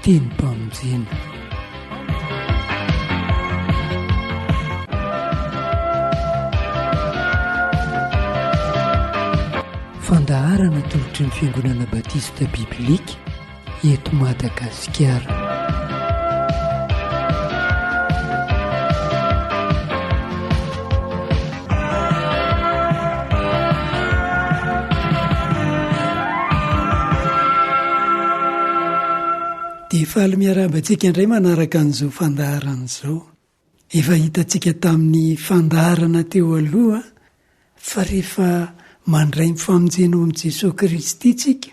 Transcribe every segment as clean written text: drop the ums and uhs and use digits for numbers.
teny mpamonjena. Fandaharana tolotry ny Fiangonana Batista Biblika eto Madagasikara. Dia faly miarabantsika indray manaraka an'izao fandaharana izao. Efa hitantsika tamin'ny fandaharana teo aloha fa rehefa mandray ny famonjena ao amin'i Jesosy Kristy tsika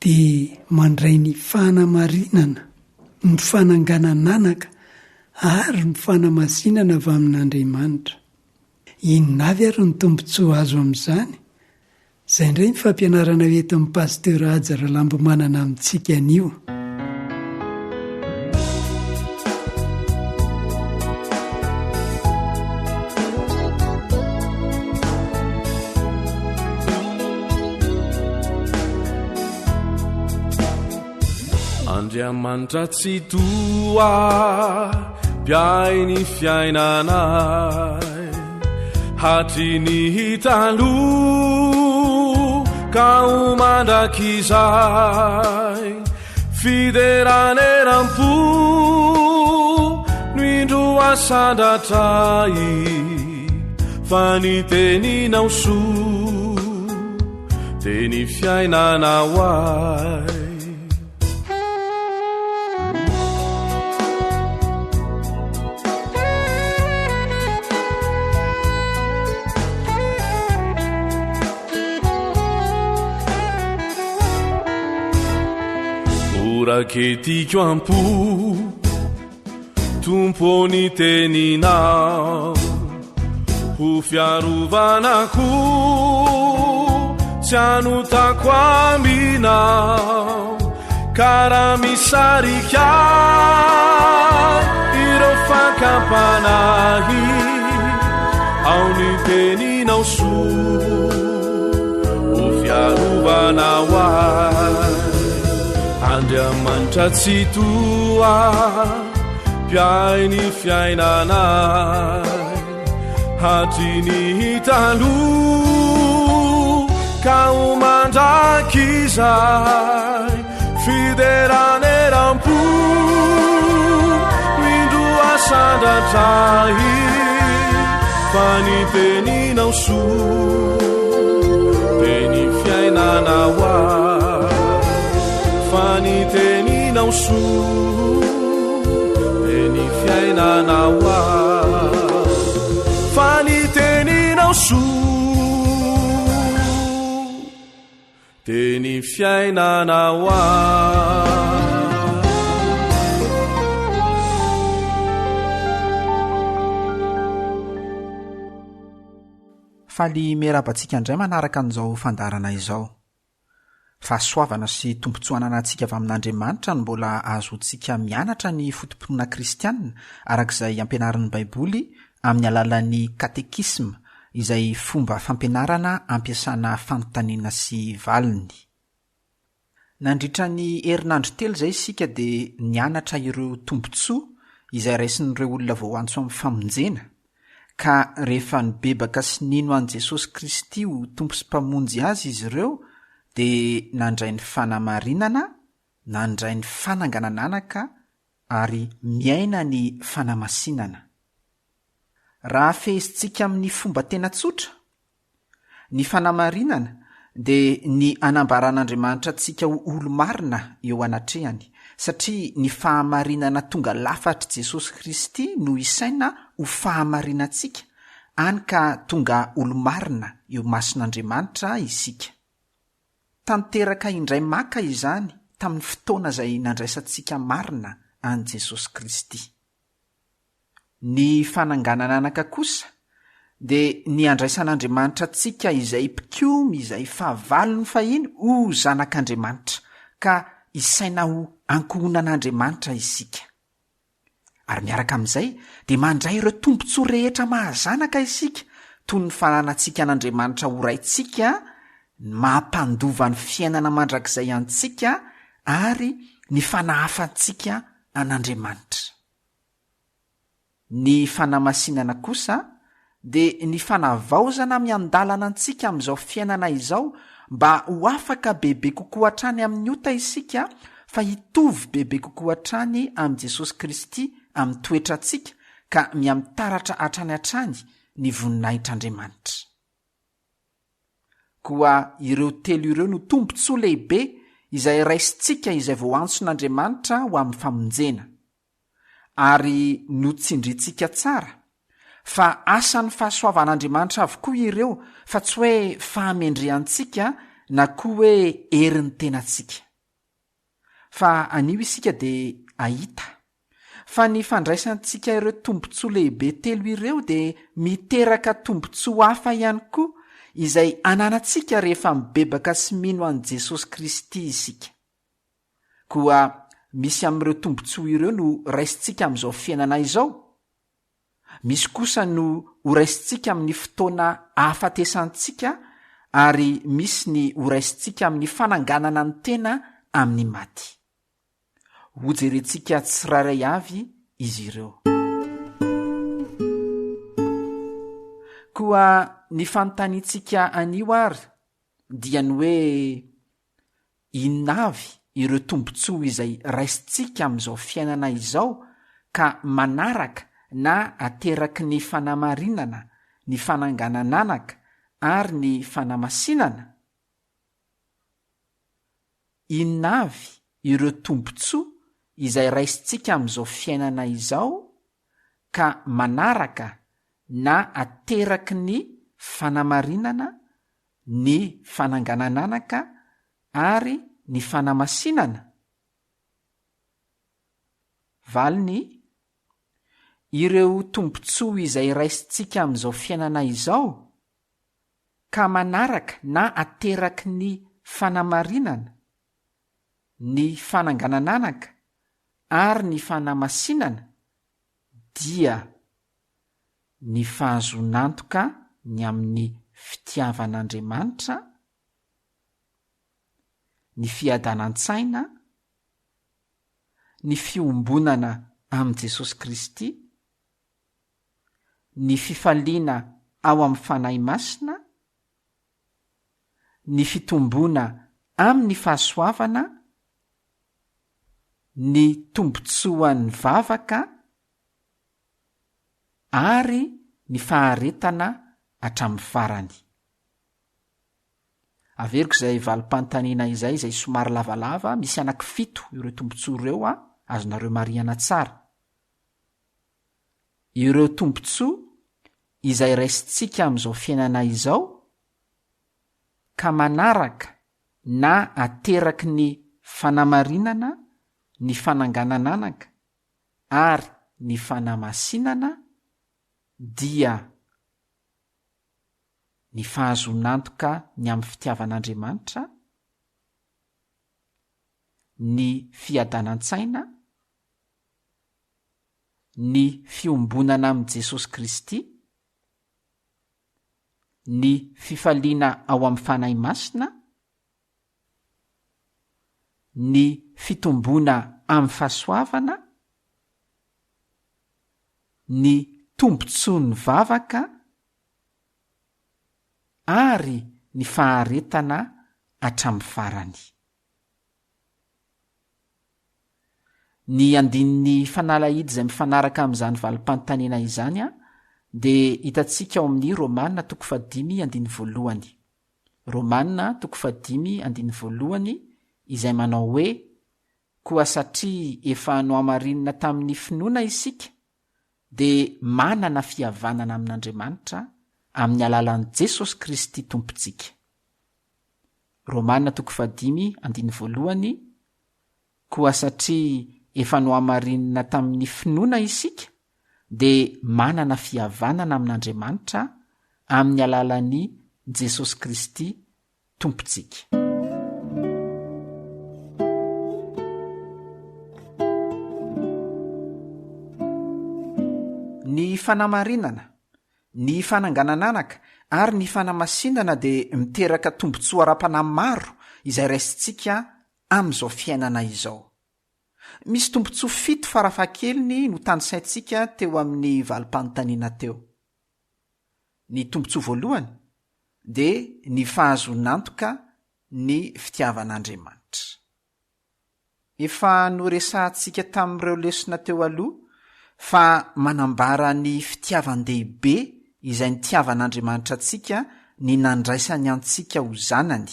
dia mandray ny fanamarinana, ny fananganananaka ary ny fanamasinana avy amin'Andriamanitra. Inona avy ary ny tombontsoa azo amin'izany? Izay indray ny fampianarana entin'ny Pasteur Ajara Lambomanana amintsika anio. Andriamanitra tsy toa mpiay ny fiainanay hatry ny taloha ka omandrakizay fideran'eram-po no indro asandatray fa ny teninao soa dia ny fiainanao ay. Raketiko ampo tompony teninao ho fiarovanako tsy anotako aminao karaha misarika ireo fakampanahy ao ny teninao soa ho fiarovanao ay. Andriamanitra tsy toa mpiay ny fiainanay hatry ny taloha ka omandrakizay fideran'eram-po indro asandatray fa ny teninao soa dia ny fiainanao ay. Fa ny teninao soa dia ny fiainanao ay. Fa ny teninao soa dia ny fiainanao ay. Faly miarabantsika indray manaraka an'izao fandarana izao. Fahasoavana sy tompontsoanana antsika avy amin'Andriamanitra no mbola azontsika mianatra ny fotom-pinoana kristianina arak'izay ampianaran'ny Baiboly amin'ny alalan'ny katekisma izay fomba fampianarana ampiasana fanontaniana sy valiny. Nandritra ny herinandro telo izay isika dia nianatra ireo tombontsoa izay raisin'ireo olona vao antso amin'ny famonjena ka rehefa nibebaka sy nino an'i Jesosy Kristy ho tompo sy mpamonjy azy izy ireo dia nandray ny fanamarinana, nandray ny fananganananaka ary miaina ny fanamasinana. Raha fehisintsika amin'ny fomba tena tsotra, ny fanamarinana dia ny anambaran'Andriamanitra antsika ho olo marina eo anatrehany, satria ny fahamarinana tonga lafatra Jesosy Kristy no isaina ho fahamarinantsika, any ka tonga olo marina eo mason'Andriamanitra isika. Tanteraka indray maka izany tamin'ny fotoana izay nandraisantsika marina an' Jesosy Kristy. Ny fananganananaka kosa dia ny andraisan'Andriamanitra antsika izay mpikomy izay fahavalony fahiny ho zanak'Andriamanitra ka isaina ho ankohonan'Andriamanitra isika. Ary miaraka amin'izay dia mandray ireo tombontsoa rehetra mahazanaka isika toy ny fananantsika an'Andriamanitra ho raintsika, mampandova ny fiainana mandrakizay antsika ary ny fanahafantsika an'Andriamanitra. Ny fanamasinana kosa dia ny fanavaozana miandalana antsika amin'izao fiainana izao mba ho afaka bebe kokoa hatrany amin'ny ota isika fa hitovy bebe kokoa hatrany amin'i Jesosy Kristy amin'ny toetrantsika ka miamitaratra hatrany hatrany ny voninahitr'Andriamanitra. Koa ireo telo ireo no tombontsoa lehibe izay raisintsika izay vao antson'Andriamanitra ho amin'ny famonjena ary notsindrintsika tsara fa asan'ny fahasoavan'Andriamanitra avokoa ireo fa tsy hoe fahamendrehantsika na koa hoe herin'ny tenantsika. Fa anio isika dia ahita fa ny fandraisantsika ireo tombontsoa lehibe telo ireo dia miteraka tombontsoa hafa ihany koa izay ananantsika rehefa mibebaka sy mino an' Jesosy Kristy isika. Koa misy amin'ireo tombontsoa ireo no raisintsika amin'izao fiainana izao. Misy kosa no ho raisintsika amin'ny fotoana hahafatesantsika ary misy ny ho raisintsika amin'ny fananganana ny tena amin'ny maty. Ho jerentsika tsirairay avy izy ireo. Koa ny fanontaniantsika anio ary dia ny hoe inona avy ireo tombontsoa izay raisintsika amin'izao fiainana izao ka manaraka na ateraky ny fanamarinana, ny fananganananaka ary ny fanamasinana. Inona avy ireo tombontsoa izay raisintsika amin'izao fiainana izao ka manaraka na ateraky ny fanamarinana, ny fananganananaka ary ny fanamasinana. Valiny ireo tombontsoa izay raisintsika amin'izao fiainana izao ka manaraka na ateraky ny fanamarinana, ny fananganananaka ary ny fanamasinana dia ny fahazonantoka ny amin'ny fitiavan'Andriamanitra, ny fiadanan-tsaina, ny fiombonana amin'i Jesosy Kristy, ny fifaliana ao amin'ny fanahy masina, ny fitombona amin'ny fahasoavana, ny tombontsoan'ny vavaka ary ny faharetana hatramin'ny farany. Averiko izay valim-panontaniana izay somary lavalava, misy anankifito ireo tombontsoa ireo azonareo marihana tsara. Ireo tombontsoa izay raisintsika amin'izao fiainana izao ka manaraka na ateraky ny fanamarinana, ny fananganananaka ary ny fanamasinana dia ny fahazonantoka ny amin'ny fitiavan'Andriamanitra, ny fiadanan-tsaina, ny fiombonana amin'i Jesosy Kristy, ny fifaliana ao amin'ny fanahy masina, ny fitombona amin'ny fahasoavana, ny tombontsoan'ny vavaka ary ny faharetana hatramin'ny farany. Ny andininy fanalahidy izay mifanaraka amin'izany valim-panontaniana izany dia hitantsika ao amin'ny Romanina 5:1. Romanina 5:1 izay manao hoe: koa satria efa noamarinina tamin'ny finoana isika dia manana fihavanana amin'Andriamanitra amin'ny alalan'i Jesosy Kristy tompontsika. Romanina 5:1 koa satria efa noamarinina tamin'ny finoana isika dia manana fihavanana amin'Andriamanitra amin'ny alalan'i Jesosy Kristy tompontsika. Ny fanamarinana, ny fananganananaka ary ny fanamasinana dia miteraka tombontsoa ara-panahy maro izay raisintsika amin'izao fiainana izao. misy tompontsoa 7 farafahakeliny no tanysaintsika teo amin'ny valim-panontaniana teo. Ny tompontsoa voalohany dia ny fahazonantoka ny fitiavan'Andriamanitra. Efa noresantsika tamin'ireo lesona teo aloha fa manambara ny fitiavan-dehibe izay nitiavan'Andriamanitra antsika ny nandraisany antsika ho zanany.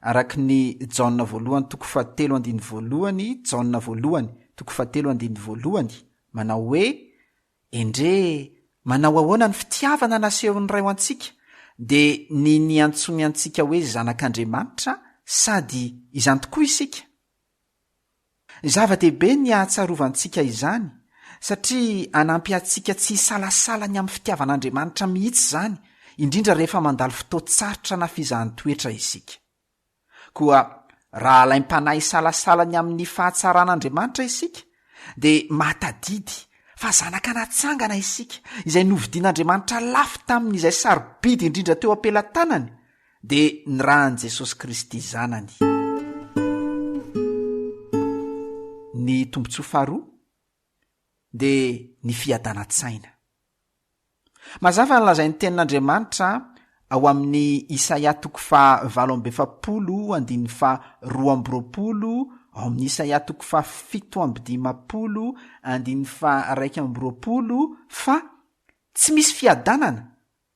Araka ny Jaona voalohany toko 7:1, Jaona voalohany toko 7:1 manao hoe: endre manao ahoana ny fitiavana nasehon'ny ray ho antsika dia ny niantsony antsika hoe zanak'Andriamanitra sady izany tokoa isika. Zava-dehibe ny ahatsarovantsika izany satria anampy antsika tsy hisalasala ny amin'ny fitiavan'Andriamanitra mihitsy izany, indrindra rehefa mandalo fotoan-tsarotra na fizahany-toetra isika. Koa raha alaim-panahy hisalasala ny amin'ny fahatsaran'Andriamanitra isika dia matadidy fa zanaka natsangana isika izay novidian'Andriamanitra lafo tamin'izay sarobidy indrindra teo ampelantanany dia ny rahan'i Jesosy Kristy zanany. Ny tompontsoa faharoa dia ny fiadan-tsaina. Mazava nylazay ny tenin'Andriamanitra ao amin'ny Isaia 40:220, ao amin'ny Isaia 7:220 fa tsy misy fiadanana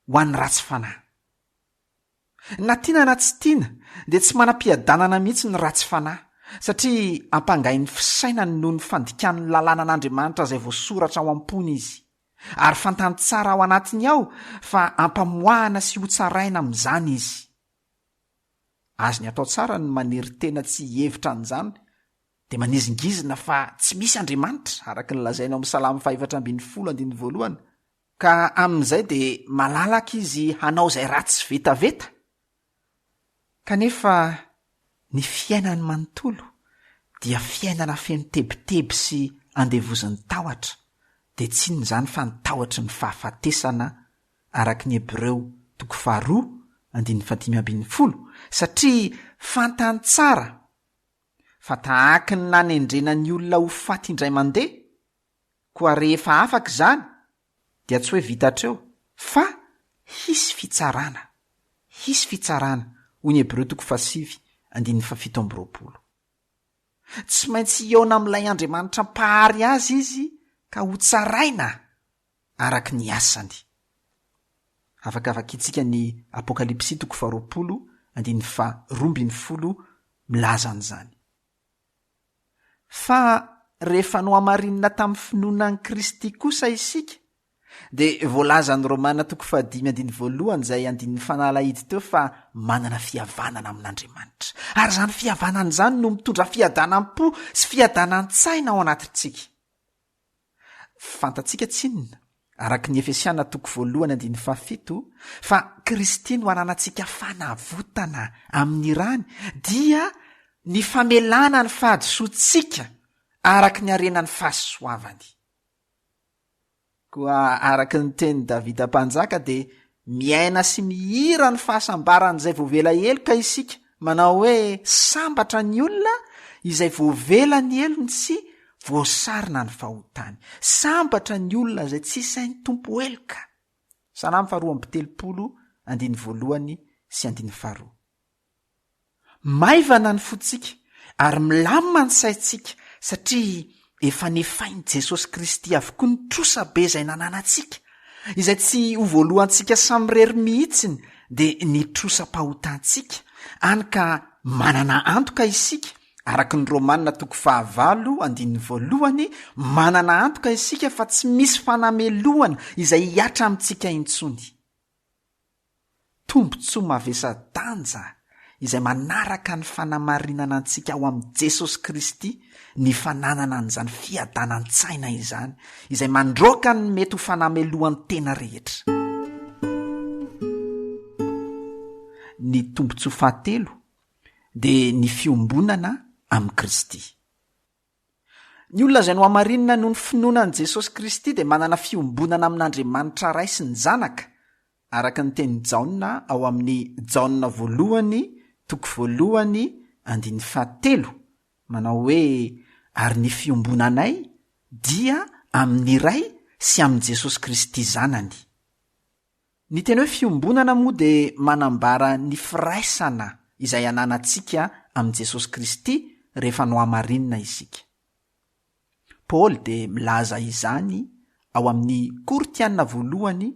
ho an'ny ratsy fanahy. Na tiana na tsy tiana dia tsy manam-piadanana mihitsy ny ratsy fanahy satria ampangain'ny fisainany noho ny fandikan'ny lalàna an'Andriamanitra izay voasoratra ao am-pony izy. Ary fantany tsara ao anatiny ao fa ampamoahana sy hotsaraina amin'izany izy. Azony atao tsara ny manery tena tsy hevitra an'izany dia manizingizina fa tsy misy Andriamanitra araka ny lazaina ao amin'ny Salamo 4:1, ka amin'izay dia malalaka izy hanao izay ratsy vetaveta. Kanefa ny fiainany manontolo dia fiainana feno tebiteby sy andevozan'ny tahotra, dia tsy inona fa ny tahotra ny fahafatesana araka ny Hebreo 2:15, satria fantany tsara fa tahaka ny nanendrena ny olona ho faty indray mandeha, koa rehefa afaka izany dia tsy hoe vitatreo fa hisy fitsarana hoy ny Hebreo 7:17. Tsy maintsy eona amin'ilay Andriamanitra mpahary azy izy ka ho tsaraina araka ny asany. Afaka vakiantsika ny Apokalipsy 20:12 milaza an'izany. Fa rehefa no amarinina tamin'ny finoanan'i Kristy kosa isika dia voalaza ny Romana 5:1 izay andin'ny fanalahidy teo fa manana fihavanana amin'Andriamanitra. Ary izany fihavanana izany no mitondra fiadanam-po sy fiadanan-tsaina ao anatintsika. Fantatsika tsinona araka ny Efesiana 1:7 fa Kristy no ananantsika fanavotana amin'ny rany dia ny famelana ny fahadosoantsika araka ny arenan'ny fahasoavany. Koa araka ny teny Davida mpanjaka dia miaina sy mihira ny fahasambaran'izay voavela heloka isika, manao hoe sambatra ny olona izay voavela ny elony sy voasarina ny fahotany, sambatra ny olona izay tsy isain'ny tompo heloka. Salamo 2:1-2. Maivana ny fotsika ary milamina ny saintsika satria efa nefainy Jesosy Kristy avokoa ny trosabe izay nananantsika, izay tsy ho voalohantsika samyrery mihitsiny dia nitrosam-pahotantsika, any ka manana antoka isika araka ny Romanina 5:1, manana antoka isika fa tsy misy fanameloana izay hiatra amintsika intsony. Tombontsoa mavesa-danja izay manaraka ny fanamarinana antsika ao amin'i Jesosy Kristy ny fananana an'izany fiadanan-tsaina izany izay mandroaka ny mety ho fanameloan'ny tena rehetra. Ny tombontsoa fahatelo dia ny fiombonana amin'i Kristy. Ny olona izay no hamarinina noho ny finoanan'i Jesosy Kristy dia manana fiombonana amin'Andriamanitra ray sy ny zanaka araka ny teny Jaona ao amin'ny Jaona 1:7 manao hoe: ary ny fiombonanay dia amin'ny ray sy amin'i Jesosy Kristy zanany. Ny tena hoe fiombonana moa dia manambara ny firaisana izay ananantsika amin'i Jesosy Kristy rehefa no hamarinina isika. Paoly dia milaza izany ao amin'ny Koritiana voalohany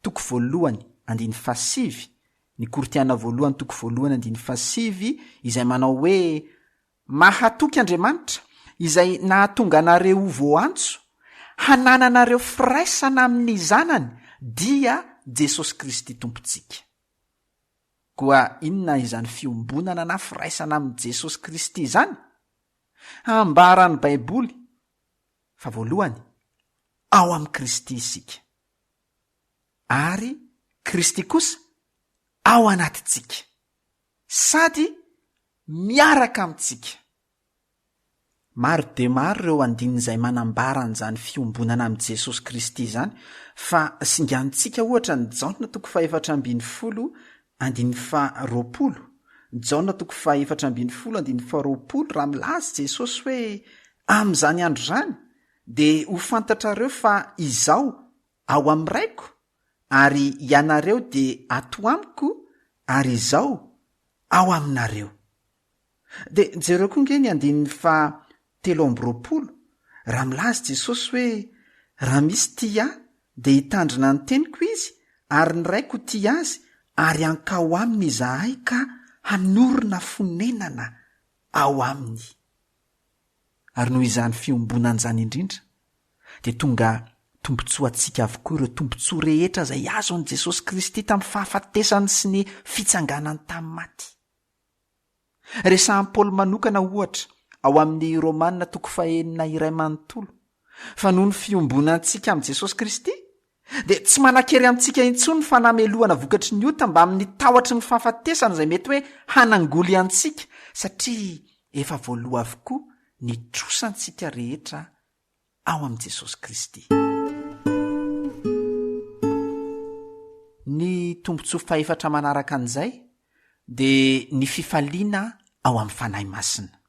toko voalohany 1:7, ny Koritiana voalohany toko voalohany 1:7 izay manao hoe mahatoky Andriamanitra izay nahatonga anareo voantso hanananareo firaisana amin'ny zanany dia Jesosy Kristy tompontsika. Koa inona izany fiombonana na firaisana amin'i Jesosy Kristy izany? Ambarany Baiboly fa voalohany ao amin'ny Kristy isika, ary Kristy kosa ao anatintsika, sady miaraka amintsika. Maro de maro ireo andininy izay manambara an'izany fiombonana amin'i Jesosy Kristy izany, fa singantsika ohatra ny Jaona toko 4:20, 2:20, Jaona toko 4:20, 2:20 raha milaza Jesosy hoe amin'izany andro zany dia ho fantatrareo fa izaho ao amin'ny raiko ary ianareo dia ato amiko ary izaho ao aminareo. Dia jereo koa nge ny 2:20 raha milaza Jesosy hoe raha misy tia dia hitandrina ny teniko izy ary ny raiko tia azy ary ankao aminy izahay ka hanorina fonenana ao aminy. Ary noho izany fiombonan'izany indrindra dia tonga tompontsoa antsika avokoa ireo tompontsoa rehetra izay azo an'i Jesosy Kristy tamin'ny fahafatesany sy ny fitsanganany tamin'ny maty. Resahan'i Paoly manokana ohatra ao amin'ny Romanina toko 4:1 fa noho ny fiombonantsika amin'i Jesosy Kristy dia tsy manan-kery amintsika intsony fa nameloana vokatry ny ota mba amin'ny tahotra ny fahafatesana izay mety hoe hanangoly antsika, satria efa voaloha avokoa ny trosantsika rehetra ao amin'i Jesosy Kristy. Ny tompontsoa fahefatra manaraka an'izay dia ny fifaliana ao amin'ny fanahy masina.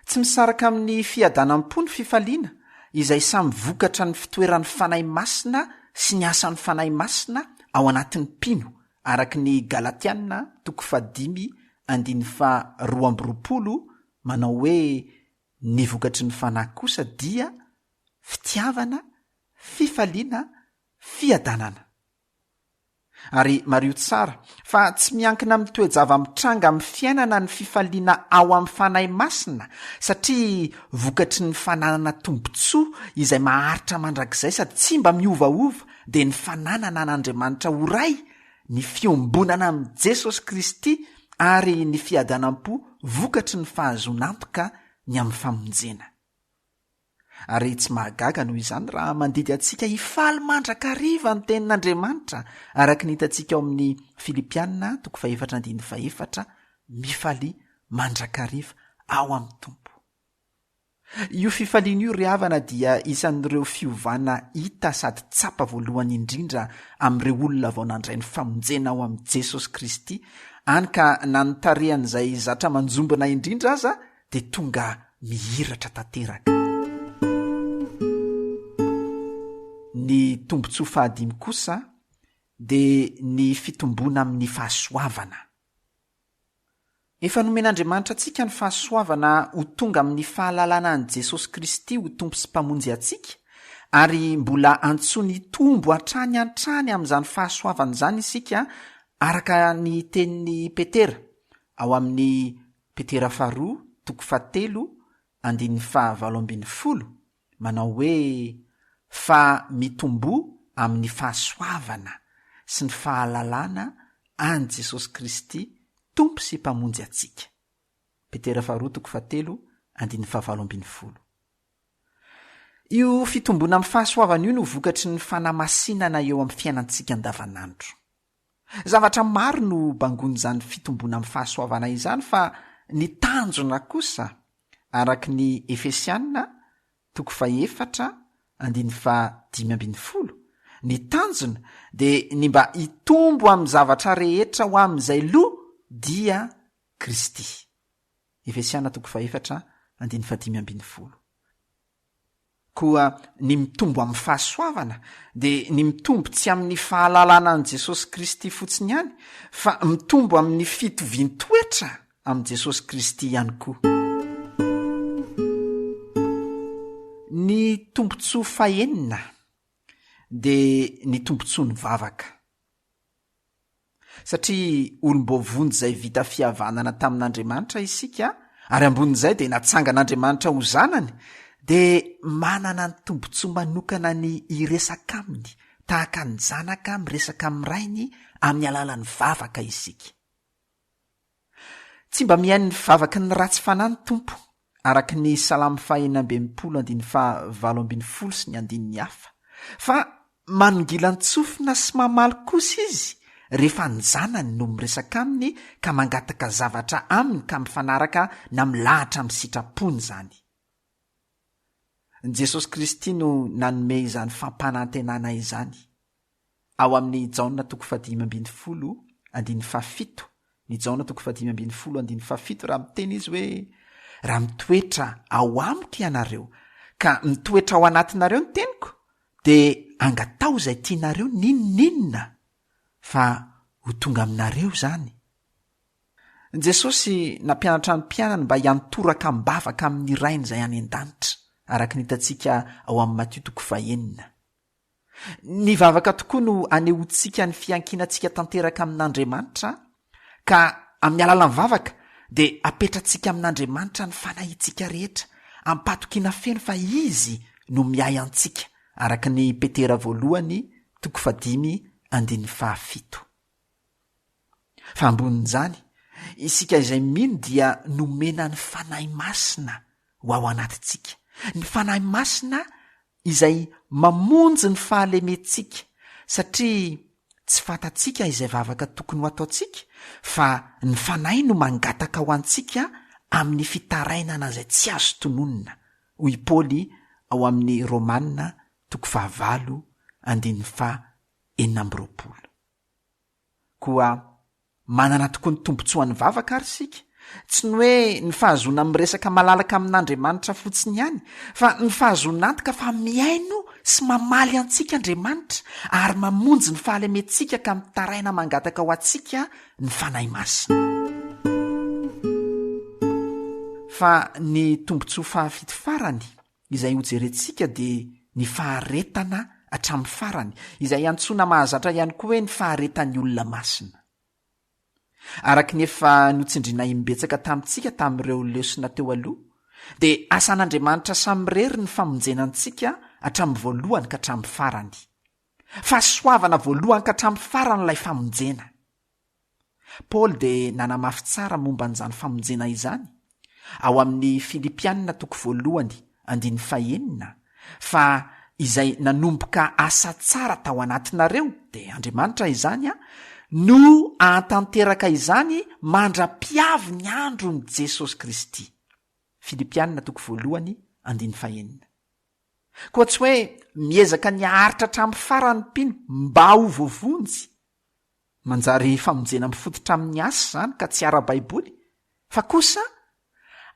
Tsy misaraka amin'ny fiadanam-po ny fifaliana izay samy vokatra ny fitoeran'ny fanahy masina sy ny asan'ny fanahy masina ao anatin'ny mpino, araka ny Galatiana toko 5:2-20 manao hoe ny vokatry ny fanahy kosa dia fitiavana, fifaliana, fiadanana. Ary mario tsara fa tsy miankina amin'ny toejava mitranga amin'ny fiainana ny fifaliana ao amin'ny fanahy masina, satria vokatry ny fananana tombontsoa izay maharitra mandrakizay sady tsy mba miovaova dia ny fananana an'Andriamanitra ho ray, ny fiombonana amin'i Jesosy Kristy ary ny fiadanam-po vokatry ny fahazonantoka ny amin'ny famonjena. Ary tsy mahagaga noho izany raha mandidy antsika hifaly mandrakariva ny tenin'Andriamanitra araka ny hitantsika ao amin'ny Filipianina toko 4:4, mifaly mandrakariva ao amin'ny tompo. Io fifaliana io ry havana dia isan'ireo fiovana hita sady tsapa voalohany indrindra amin'ireo olona vao nandray ny famonjena ao amin'i Jesosy Kristy, any ka nanotarehan'izay zatra manjombona indrindra aza dia tonga mihiratra tanteraka. Ny tombontsoa fahadimy kosa dia ny fitombona amin'ny fahasoavana. Efa nomen'Andriamanitra antsika ny fahasoavana ho tonga amin'ny fahalalana an'i Jesosy Kristy ho tompo sy mpamonjy antsika, ary mbola antsony tombo hatrany amin'izany fahasoavana izany isika araka ny tenin'ny Petera ao amin'ny Petera 2:7-7:20 manao hoe fa mitombo amin'ny fahasoavana sy ny fahalalana an' Jesosy Kristy tompo sy mpamonjy antsika. Petera 2:7-7:20. Io fitombona amin'ny fahasoavana io no vokatry ny fanamasinana eo amin'ny fiainantsika andavanandro. Zavatra maro no bangon'izany fitombona amin'ny fahasoavana izany, fa ny tanjona kosa araka ny Efesianina toko 4:5-20, ny tanjona dia ny mba hitombo amin'ny zavatra rehetra ho amin'izay loha dia Kristy. Efesiana toko 4:5 koa ny mitombo amin'ny fahasoavana dia ny mitombo tsy amin'ny fahalalana an' Jesosy Kristy fotsiny ihany fa mitombo amin'ny fitovian-toetra amin'i Jesosy Kristy ihany koa. Ny tombontsoa fahenina dia ny tombontsoa ny vavaka, satria olom-bovony izay vita fihavanana tamin'Andriamanitra isika ary ambonin'izay dia natsangan'Andriamanitra ho zanany dia manana ny tombontsoa manokana ny iresaka aminy tahaka ny zanaka miresaka amin'ny rainy amin'ny alalan'ny vavaka isika. Tsy mba mihainy ny vavaka ny ratsy fanahy ny tompo araka ny Salamy 1:7-7 sy ny 9 fa manongila ny tsofina sy mamaly kosa izy rehefa ny zanany no miresaka aminy ka mangataka zavatra aminy ka mifanaraka na milahatra amin'ny sitrapony zany. Jesosy Kristy no nanome izany fampanantenana izany ao amin'ny Jaona 5:17 ny Jaona 5:17 raha miteny izy hoe raha mitoetra ao amiko ianareo ka mitoetra ao anatinareo ny teniko dia angatao izay tianareo ninona fa ho tonga aminareo zany. Jesosy nampianatra ny mpianany mba hiantoraka mbavaka amin'ny rainy izay any an-danitra araka ny hitantsika ao amin'ny Matteo 9. Ny vavaka tokoa no anehoantsika ny fiankinantsika tanteraka amin'Andriamanitra ka amin'ny alalan'ny vavaka dia apetratsika amin'Andriamanitra ny fanahintsika rehetra ampatokiana feno fa izy no miay antsika araka ny Petera 1:5-7. Fa ambonin'izany isika izay mino dia nomena ny fanahy masina ho ao anatintsika, ny fanahy masina izay mamonjy ny fahalementsika satria tsy fantatsika izay vavaka tokony ho ataontsika fa ny fanahy no mangataka ho antsika amin'ny fitarainana izay tsy azo tononona hoy Paoly ao amin'ny Romanina 9:9-20. Koa manana tokoa ny tombontsoa ny vavaka ary sika, tsy ny hoe ny fahazona miresaka malalaka amin'Andriamanitra fotsiny ihany fa ny fahazona antoka fa miaino sy mamaly antsika Andriamanitra ary mamonjy ny fahalementsika ka mitaraina mangataka ho antsika ny fanahy masina. Fa ny tombontsoa fahafito farany izay hojerentsika dia ny faharetana hatramin'ny farany izay antsoina mahazatra ihany koa hoe ny faharetan'ny olona masina. Araka ny efa notsindrina imbetsaka tamintsika tamin'ireo lesona teo aloha dia asan'Andriamanitra samirery ny famonjenantsika hatramin'ny voalohany ka hatramin'ny farany. Fahasoavana voalohany ka hatramin'ny farany ilay famonjena. Paoly dia nanamafy tsara momba an'izany famonjena izany ao amin'ny Filipianina 1:9 fa izay nanomboka asa tsara tao anatinareo dia Andriamanitra izany no ahatanteraka izany mandra-piavy ny andron' Jesosy Kristy. Filipianina 1:9. Koa tsy hoe miezaka ny aharitra hatramin'ny farany mpino mba ho voavonjy manjary famonjena mifototra amin'ny asa zany ka tsy ara-baiboly, fa kosa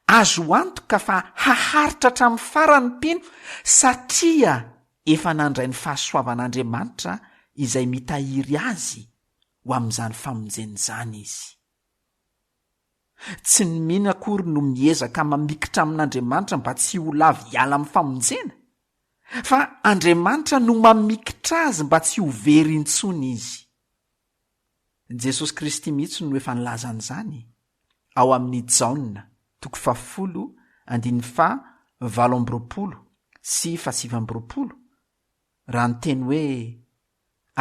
azo antoka fa haharitra hatramin'ny farany mpino satria efa nandray ny fahasoavan'Andriamanitra izay mitahiry azy ho amin'izany famonjena izany izy. Tsy ny mino akory no miezaka mamikitra amin'Andriamanitra mba tsy ho lava hiala amin'ny famonjena, fa Andriamanitra no mamikitra azy mba tsy ho very intsony izy. Jesosy Kristy mihitsy no efa nilaza an'izany ao amin'ny Jaona 10:7-20 sy 7. Raha ny teny hoe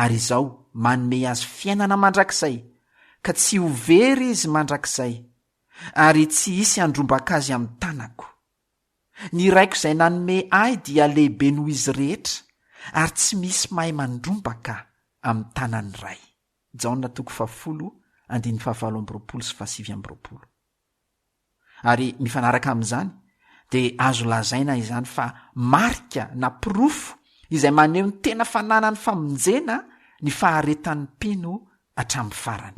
ary izao manome azy fiainana mandrakizay ka tsy ho very izy mandrakizay ary tsy hisy andrombaka azy amin'ny tanako. Ny raiko izay nanome ahy dia lehibe noho izy rehetra ary tsy misy mahay mandrombaka amin'ny tanany ray. Jaona 10:7 sy 7. Ary mifanaraka amin'izany dia azo lazaina izany fa marika na pirofo izay maneho ny tena fananany famonjena ny faharetan'ny mpino hatramin'ny farany.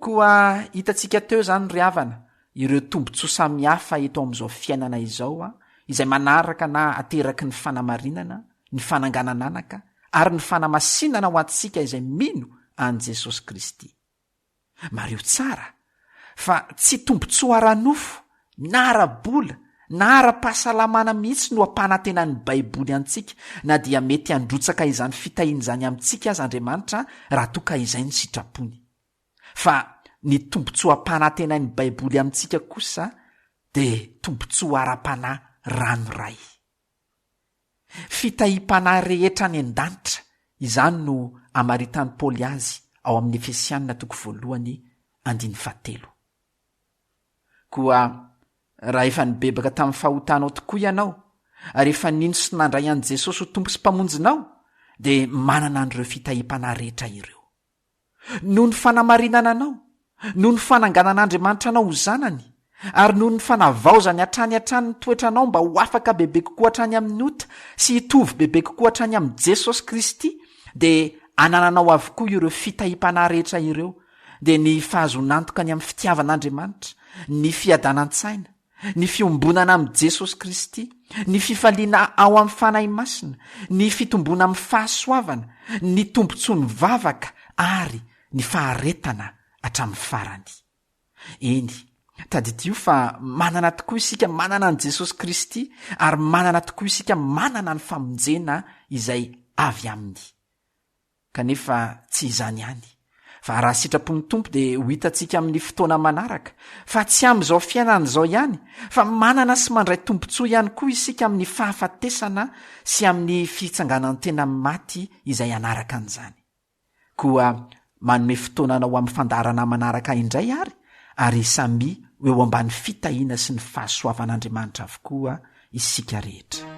koa hitantsika teo zany ry havana ireo tombontsoa samihafa eto amin'izao fiainana izao izay manaraka na ateraky ny fanamarinana ny fananganananaka ary ny fanamasinana ho antsika izay mino an' Jesosy Kristy. Mario tsara fa tsy tombontsoa ara-nofo na ara-bola na ara-pahasalamana mihitsy no ampanantenan'ny baiboly antsika na dia mety handrotsaka izany fitahiana izany amintsika azy Andriamanitra raha toa ka izay ny sitrapony. Fa ny tombontsoa ampanantenan'ny baiboly amintsika kosa dia tombontsoa ara-panahy ranoray. Fitahim-panahy rehetra ny an-danitra izany no amaritan'i Paoly azy ao amin'ny Efesianina 1:17. Koa raha efa nibebaka tamin'ny fahotanao tokoa ianao ary efa nino sy nandray an' Jesosy ho tompo sy mpamonjinao dia manana an'ireo fitahim-panahy rehetra ireo. Noho ny fanamarinana anao, noho ny fananganan'Andriamanitra anao ho zanany, ary noho ny fanavaozany hatrany ny toetranao mba ho afaka bebe kokoa hatrany amin'ny ota sy hitovy bebe kokoa hatrany amin'ny Jesosy Kristy, dia anananao avokoa ireo fitahim-panahy rehetra ireo, dia ny fahazonantokany amin'ny fitiavan'Andriamanitra, ny fiadanan-tsaina, ny fiombonana amin'ny Jesosy Kristy, ny fifaliana ao amin'ny fanahy masina, ny fitombona amin'ny fahasoavana, ny tombontsoa ny vavaka ary ny faharetana hatramin'ny farany. Eny, tadidio fa manana tokoa isika manana an' Jesosy Kristy ary manana tokoa isika manana ny famonjena izay avy aminy. Kanefa tsy izany ihany, fa raha sitrapon'ny tompo dia ho hitantsika amin'ny fotoana manaraka, fa tsy amin'izao fiainan'izao ihany, fa manana sy mandray tombontsoa ihany koa isika amin'ny fahafatesana sy amin'ny fitsanganan'ny tena maty izay anaraka an'izany. Koa manome fotoananao amin'ny fandarana manaraka indray ary samy eo ambany fitahiana sy ny fahasoavan'Andriamanitra avokoa isika rehetra.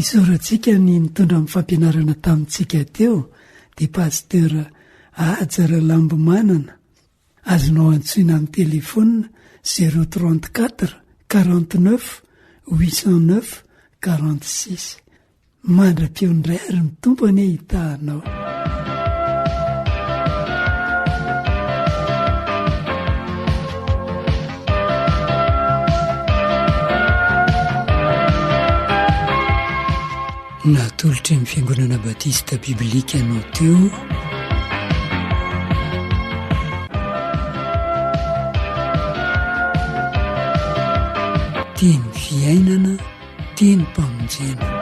Isorantsika ny nitondra amin'ny fampianarana tamintsika teo dia Pasteur Ajara Lambomanana, azonao antsoina amin'ny telefona 034 49 809 46. Mandra-peo indray ary ny tompony hitahanao. Natolotra amin'ny fiangonana batista biblika anao teo, tiany fiainana, tiany mpamonjena.